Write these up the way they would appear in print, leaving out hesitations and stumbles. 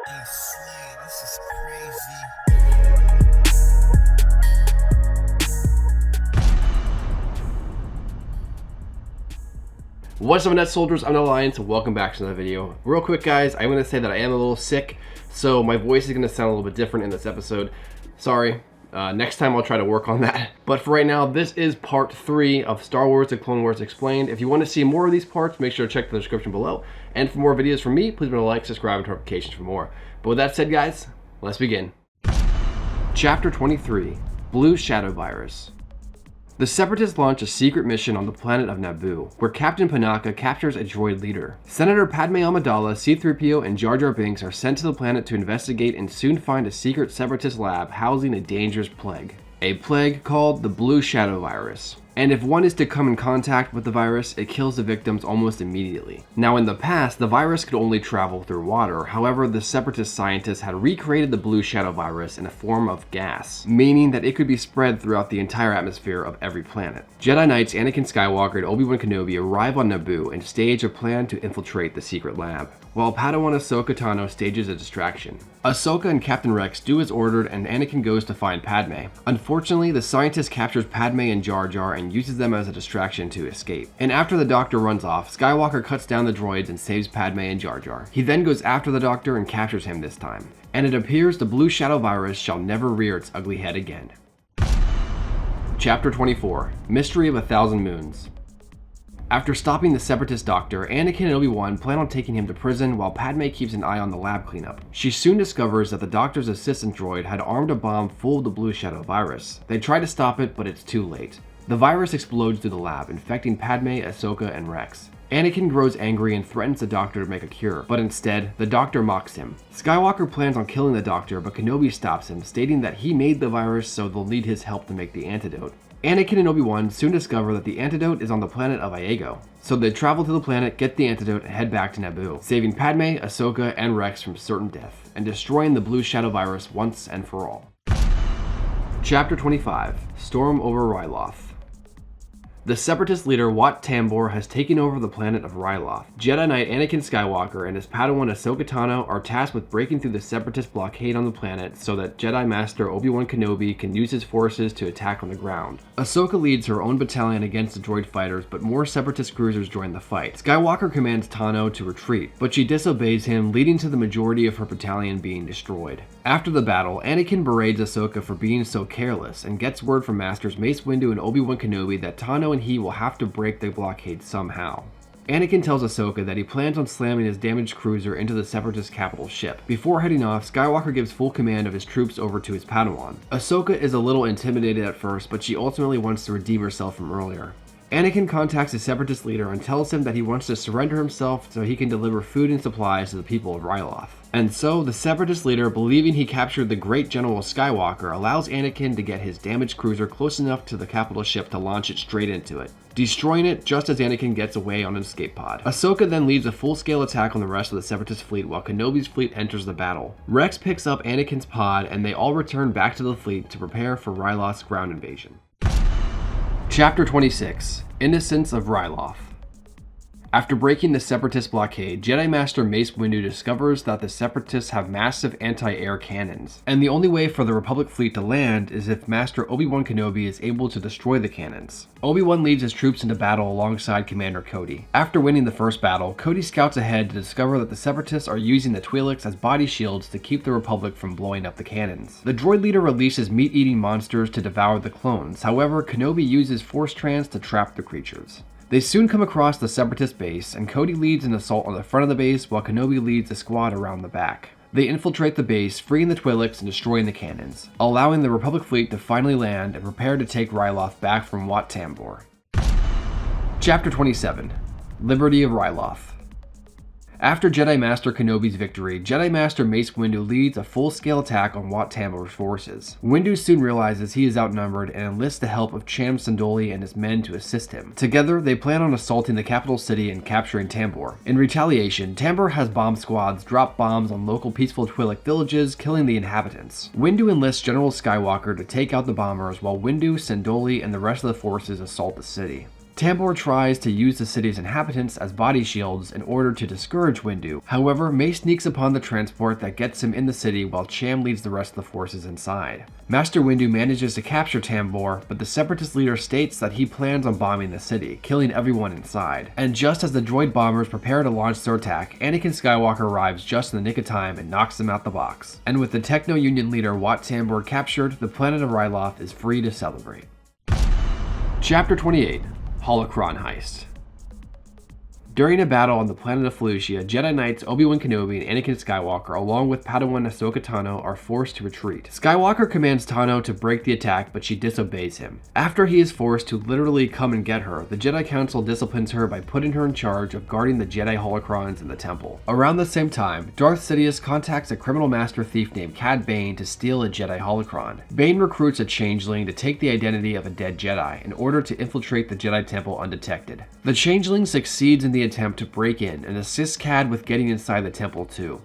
Slay, this is crazy. What's up, Net Soldiers? I'm Alliance, and welcome back to another video. Real quick, guys, I'm going to say that I am a little sick, so my voice is going to sound a little bit different in this episode. Sorry. Next time I'll try to work on that. But for right now, this is part 3 of Star Wars: The Clone Wars Explained. If you want to see more of these parts, make sure to check the description below. And for more videos from me, please remember to like, subscribe, and notifications for more. But with that said, guys, let's begin. Chapter 23, Blue Shadow Virus. The Separatists launch a secret mission on the planet of Naboo, where Captain Panaka captures a droid leader. Senator Padme Amidala, C-3PO, and Jar Jar Binks are sent to the planet to investigate and soon find a secret Separatist lab housing a dangerous plague. A plague called the Blue Shadow Virus. And if one is to come in contact with the virus, it kills the victims almost immediately. Now, in the past, the virus could only travel through water. However, the Separatist scientists had recreated the Blue Shadow Virus in a form of gas, meaning that it could be spread throughout the entire atmosphere of every planet. Jedi Knights Anakin Skywalker and Obi-Wan Kenobi arrive on Naboo and stage a plan to infiltrate the secret lab, while Padawan Ahsoka Tano stages a distraction. Ahsoka and Captain Rex do as ordered, and Anakin goes to find Padme. Unfortunately, the scientist captures Padme and Jar Jar and uses them as a distraction to escape. And after the Doctor runs off, Skywalker cuts down the droids and saves Padme and Jar Jar. He then goes after the Doctor and captures him this time. And it appears the Blue Shadow Virus shall never rear its ugly head again. Chapter 24, Mystery of a Thousand Moons. After stopping the Separatist Doctor, Anakin and Obi-Wan plan on taking him to prison while Padme keeps an eye on the lab cleanup. She soon discovers that the Doctor's assistant droid had armed a bomb full of the Blue Shadow Virus. They try to stop it, but it's too late. The virus explodes through the lab, infecting Padme, Ahsoka, and Rex. Anakin grows angry and threatens the Doctor to make a cure, but instead, the Doctor mocks him. Skywalker plans on killing the Doctor, but Kenobi stops him, stating that he made the virus, so they'll need his help to make the antidote. Anakin and Obi-Wan soon discover that the antidote is on the planet of Iago, so they travel to the planet, get the antidote, and head back to Naboo, saving Padme, Ahsoka, and Rex from certain death, and destroying the Blue Shadow Virus once and for all. Chapter 25, Storm over RYLOTH. The Separatist leader Wat Tambor has taken over the planet of RYLOTH. Jedi Knight Anakin Skywalker and his Padawan Ahsoka Tano are tasked with breaking through the Separatist blockade on the planet so that Jedi Master Obi-Wan Kenobi can use his forces to attack on the ground. Ahsoka leads her own battalion against the droid fighters, but more Separatist cruisers join the fight. Skywalker commands Tano to retreat, but she disobeys him, leading to the majority of her battalion being destroyed. After the battle, Anakin berates Ahsoka for being so careless and gets word from Masters Mace Windu and Obi-Wan Kenobi that Tano and he will have to break the blockade somehow. Anakin tells Ahsoka that he plans on slamming his damaged cruiser into the Separatist capital ship. Before heading off, Skywalker gives full command of his troops over to his Padawan. Ahsoka is a little intimidated at first, but she ultimately wants to redeem herself from earlier. Anakin contacts the Separatist leader and tells him that he wants to surrender himself so he can deliver food and supplies to the people of RYLOTH. And so, the Separatist leader, believing he captured the great General Skywalker, allows Anakin to get his damaged cruiser close enough to the capital ship to launch it straight into it, destroying it just as Anakin gets away on an escape pod. Ahsoka then leads a full-scale attack on the rest of the Separatist fleet while Kenobi's fleet enters the battle. Rex picks up Anakin's pod and they all return back to the fleet to prepare for RYLOTH's ground invasion. Chapter 26, Innocence of RYLOTH. After breaking the Separatist blockade, Jedi Master Mace Windu discovers that the Separatists have massive anti-air cannons, and the only way for the Republic fleet to land is if Master Obi-Wan Kenobi is able to destroy the cannons. Obi-Wan leads his troops into battle alongside Commander Cody. After winning the first battle, Cody scouts ahead to discover that the Separatists are using the Twi'leks as body shields to keep the Republic from blowing up the cannons. The droid leader releases meat-eating monsters to devour the clones, however, Kenobi uses Force Trance to trap the creatures. They soon come across the Separatist base, and Cody leads an assault on the front of the base while Kenobi leads a squad around the back. They infiltrate the base, freeing the Twi'leks and destroying the cannons, allowing the Republic fleet to finally land and prepare to take RYLOTH back from Wat Tambor. Chapter 27, Liberty of RYLOTH. After Jedi Master Kenobi's victory, Jedi Master Mace Windu leads a full-scale attack on Wat Tambor's forces. Windu soon realizes he is outnumbered and enlists the help of Cham Syndulla and his men to assist him. Together, they plan on assaulting the capital city and capturing Tambor. In retaliation, Tambor has bomb squads drop bombs on local peaceful Twi'lek villages, killing the inhabitants. Windu enlists General Skywalker to take out the bombers while Windu, Syndulla, and the rest of the forces assault the city. Tambor tries to use the city's inhabitants as body shields in order to discourage Windu. However, May sneaks upon the transport that gets him in the city while Cham leads the rest of the forces inside. Master Windu manages to capture Tambor, but the Separatist leader states that he plans on bombing the city, killing everyone inside. And just as the droid bombers prepare to launch their attack, Anakin Skywalker arrives just in the nick of time and knocks them out the box. And with the Techno-Union leader Wat Tambor captured, the planet of RYLOTH is free to celebrate. Chapter 28. HOLOCRON Heist. During a battle on the planet of Felucia, Jedi Knights Obi-Wan Kenobi and Anakin Skywalker, along with Padawan Ahsoka Tano, are forced to retreat. Skywalker commands Tano to break the attack, but she disobeys him. After he is forced to literally come and get her, the Jedi Council disciplines her by putting her in charge of guarding the Jedi holocrons in the temple. Around the same time, Darth Sidious contacts a criminal master thief named Cad Bane to steal a Jedi holocron. Bane recruits a changeling to take the identity of a dead Jedi in order to infiltrate the Jedi Temple undetected. The changeling succeeds in the attempt to break in and assist Cad with getting inside the temple too.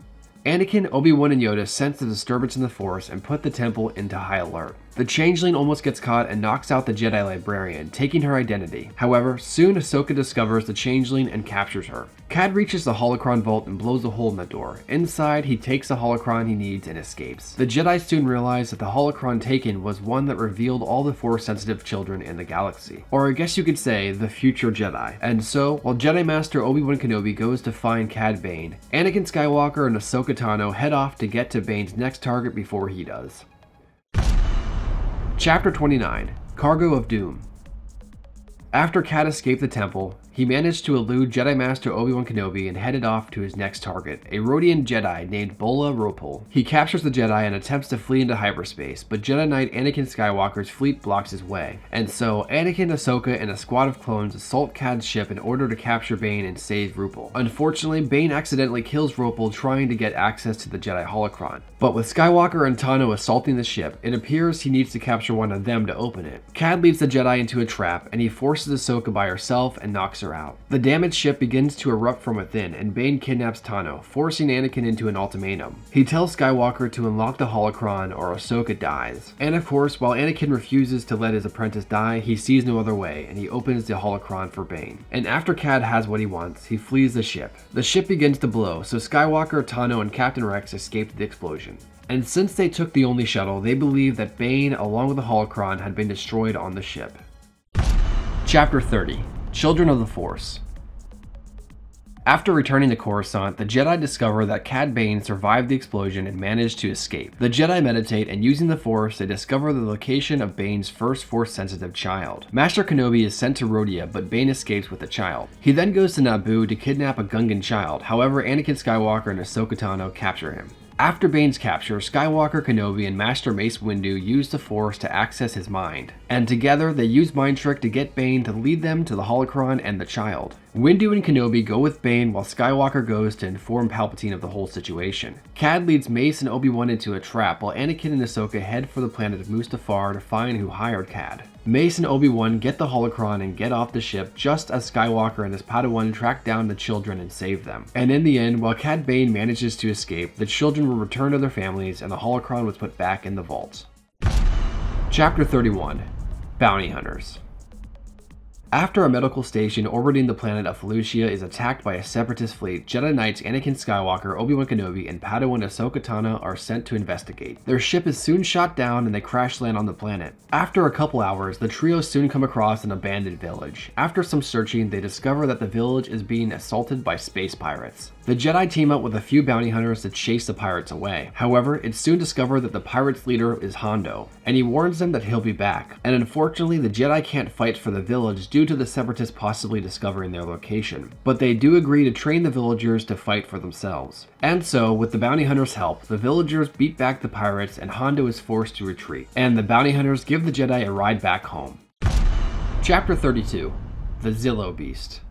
Anakin, Obi-Wan, and Yoda sense the disturbance in the Force and put the temple into high alert. The changeling almost gets caught and knocks out the Jedi librarian, taking her identity. However, soon Ahsoka discovers the changeling and captures her. Cad reaches the holocron vault and blows a hole in the door. Inside, he takes the holocron he needs and escapes. The Jedi soon realize that the holocron taken was one that revealed all the Force-sensitive children in the galaxy. Or I guess you could say, the future Jedi. And so, while Jedi Master Obi-Wan Kenobi goes to find Cad Bane, Anakin Skywalker and Ahsoka Tano head off to get to Bane's next target before he does. Chapter 29. Cargo of Doom. After Cad escaped the temple, he managed to elude Jedi Master Obi-Wan Kenobi and headed off to his next target, a Rodian Jedi named Bola Ropal. He captures the Jedi and attempts to flee into hyperspace, but Jedi Knight Anakin Skywalker's fleet blocks his way. And so, Anakin, Ahsoka, and a squad of clones assault Cad's ship in order to capture Bane and save Ropal. Unfortunately, Bane accidentally kills Ropal trying to get access to the Jedi holocron. But with Skywalker and Tano assaulting the ship, it appears he needs to capture one of them to open it. Cad leads the Jedi into a trap, and he forces Ahsoka by herself and knocks her out. The damaged ship begins to erupt from within, and Bane kidnaps Tano, forcing Anakin into an ultimatum. He tells Skywalker to unlock the holocron or Ahsoka dies. And of course, while Anakin refuses to let his apprentice die, he sees no other way, and he opens the holocron for Bane. And after Cad has what he wants, he flees the ship. The ship begins to blow, so Skywalker, Tano, and Captain Rex escape the explosion. And since they took the only shuttle, they believe that Bane, along with the holocron, had been destroyed on the ship. Chapter 30. Children of the Force. After returning to Coruscant, the Jedi discover that Cad Bane survived the explosion and managed to escape. The Jedi meditate, and using the Force, they discover the location of Bane's first Force-sensitive child. Master Kenobi is sent to Rhodia, but Bane escapes with the child. He then goes to Naboo to kidnap a Gungan child. However, Anakin Skywalker and Ahsoka Tano capture him. After Bane's capture, Skywalker, Kenobi, and Master Mace Windu use the Force to access his mind. And together, they use Mind Trick to get Bane to lead them to the holocron and the child. Windu and Kenobi go with Bane while Skywalker goes to inform Palpatine of the whole situation. Cad leads Mace and Obi-Wan into a trap while Anakin and Ahsoka head for the planet of Mustafar to find who hired Cad. Mace and Obi-Wan get the holocron and get off the ship just as Skywalker and his Padawan track down the children and save them. And in the end, while Cad Bane manages to escape, the children will return to their families and the holocron was put back in the vault. Chapter 31. Bounty Hunters. After a medical station orbiting the planet of Felucia is attacked by a separatist fleet, Jedi Knights Anakin Skywalker, Obi-Wan Kenobi, and Padawan Ahsoka Tano are sent to investigate. Their ship is soon shot down and they crash land on the planet. After a couple hours, the trio soon come across an abandoned village. After some searching, they discover that the village is being assaulted by space pirates. The Jedi team up with a few bounty hunters to chase the pirates away. However, it's soon discovered that the pirates' leader is Hondo, and he warns them that he'll be back. And unfortunately, the Jedi can't fight for the village due to the separatists possibly discovering their location. But they do agree to train the villagers to fight for themselves. And so, with the bounty hunters' help, the villagers beat back the pirates and Hondo is forced to retreat. And the bounty hunters give the Jedi a ride back home. Chapter 32. The ZILLO Beast.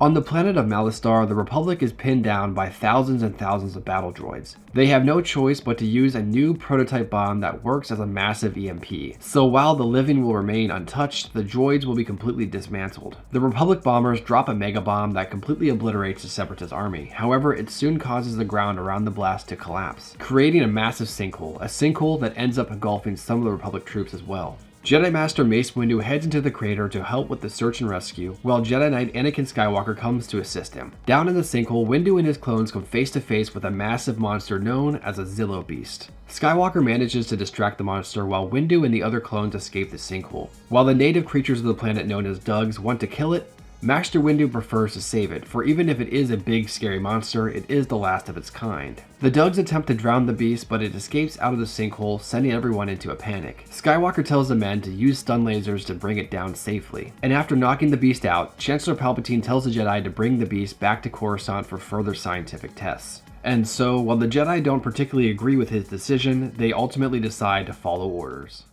On the planet of Malastare, the Republic is pinned down by thousands and thousands of battle droids. They have no choice but to use a new prototype bomb that works as a massive EMP. So while the living will remain untouched, the droids will be completely dismantled. The Republic bombers drop a mega bomb that completely obliterates the Separatist army. However, it soon causes the ground around the blast to collapse, creating a massive sinkhole, a sinkhole that ends up engulfing some of the Republic troops as well. Jedi Master Mace Windu heads into the crater to help with the search and rescue, while Jedi Knight Anakin Skywalker comes to assist him. Down in the sinkhole, Windu and his clones come face to face with a massive monster known as a ZILLO beast. Skywalker manages to distract the monster while Windu and the other clones escape the sinkhole. While the native creatures of the planet known as Dugs want to kill it, Master Windu prefers to save it, for even if it is a big scary monster, it is the last of its kind. The Dugs attempt to drown the beast, but it escapes out of the sinkhole, sending everyone into a panic. Skywalker tells the men to use stun lasers to bring it down safely. And after knocking the beast out, Chancellor Palpatine tells the Jedi to bring the beast back to Coruscant for further scientific tests. And so, while the Jedi don't particularly agree with his decision, they ultimately decide to follow orders.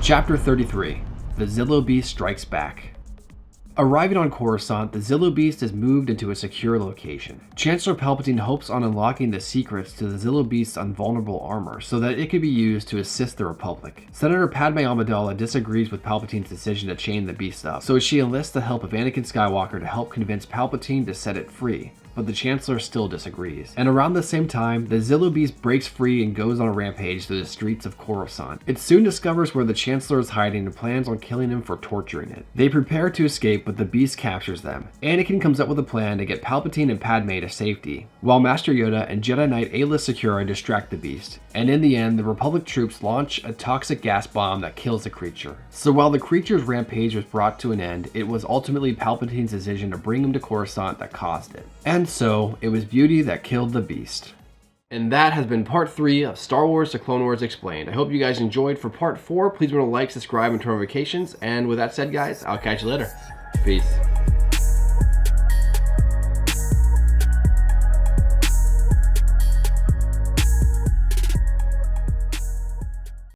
Chapter 33. The ZILLO Beast Strikes Back. Arriving on Coruscant, the ZILLO Beast is moved into a secure location. Chancellor Palpatine hopes on unlocking the secrets to the ZILLO Beast's invulnerable armor so that it could be used to assist the Republic. Senator Padme Amidala disagrees with Palpatine's decision to chain the beast up, so she enlists the help of Anakin Skywalker to help convince Palpatine to set it free. But the Chancellor still disagrees. And around the same time, the ZILLO Beast breaks free and goes on a rampage through the streets of Coruscant. It soon discovers where the Chancellor is hiding and plans on killing him for torturing it. They prepare to escape, but the beast captures them. Anakin comes up with a plan to get Palpatine and Padme to safety, while Master Yoda and Jedi Knight Aayla Secura distract the beast. And in the end, the Republic troops launch a toxic gas bomb that kills the creature. So while the creature's rampage was brought to an end, it was ultimately Palpatine's decision to bring him to Coruscant that caused it. And so, it was beauty that killed the beast. And that has been part 3 of Star Wars The Clone Wars Explained. I hope you guys enjoyed. For part 4, please remember to like, subscribe, and turn on notifications. And with that said, guys, I'll catch you later. Peace.